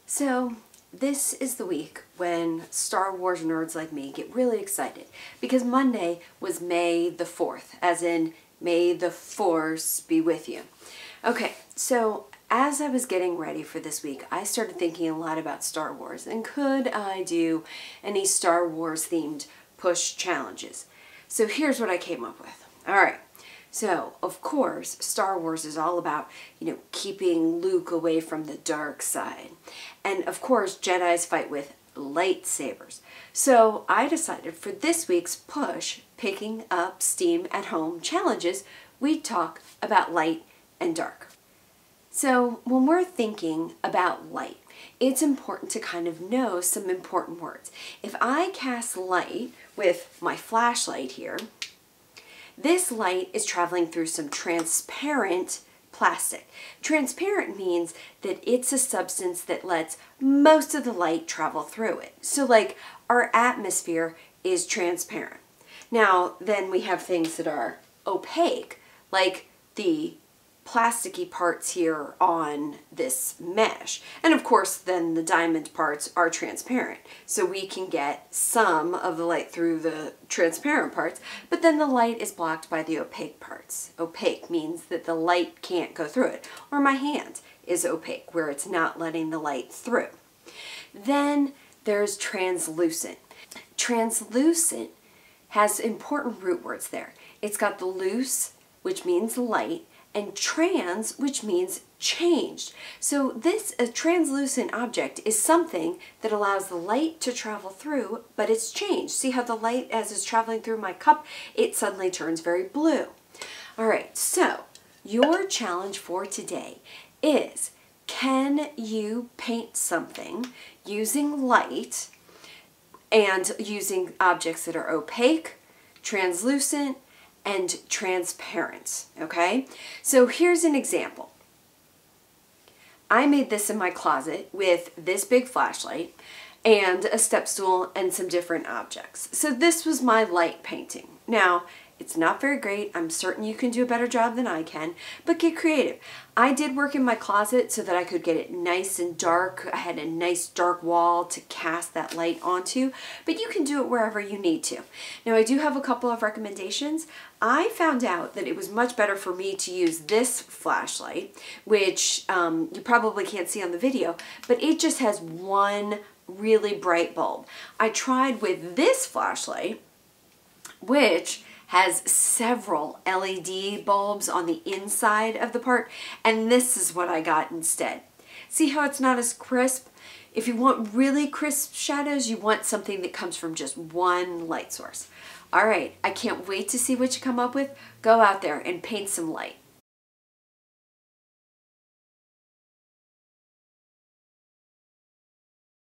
So this is the week when Star Wars nerds like me get really excited because Monday was May the 4th, as in may the Force be with you. Okay, so as I was getting ready for this week, I started thinking a lot about Star Wars and could I do any Star Wars themed push challenges? So here's what I came up with. All right. So, of course, Star Wars is all about, keeping Luke away from the dark side. And, of course, Jedis fight with lightsabers. So, I decided for this week's push, picking up steam at home challenges, we'd talk about light and dark. So, when we're thinking about light, it's important to kind of know some important words. If I cast light with my flashlight here, this light is traveling through some transparent plastic. Transparent means that it's a substance that lets most of the light travel through it. So like our atmosphere is transparent. Now then we have things that are opaque, like the plasticky parts here on this mesh. And of course then the diamond parts are transparent. So we can get some of the light through the transparent parts, but then the light is blocked by the opaque parts. Opaque means that the light can't go through it. Or my hand is opaque, where it's not letting the light through. Then there's translucent. Translucent has important root words there. It's got the loose, which means light, and trans, which means changed. So a translucent object is something that allows the light to travel through, but it's changed. See how the light, as it's traveling through my cup, it suddenly turns very blue. All right, so your challenge for today is, can you paint something using light and using objects that are opaque, translucent, and transparent, okay? So here's an example. I made this in my closet with this big flashlight and a step stool and some different objects. So this was my light painting. Now, it's not very great. I'm certain you can do a better job than I can, but get creative. I did work in my closet so that I could get it nice and dark. I had a nice dark wall to cast that light onto, but you can do it wherever you need to. Now, I do have a couple of recommendations. I found out that it was much better for me to use this flashlight, which you probably can't see on the video, but it just has one really bright bulb. I tried with this flashlight, which has several LED bulbs on the inside of the part, and this is what I got instead. See how it's not as crisp? If you want really crisp shadows, you want something that comes from just one light source. All right, I can't wait to see what you come up with. Go out there and paint some light.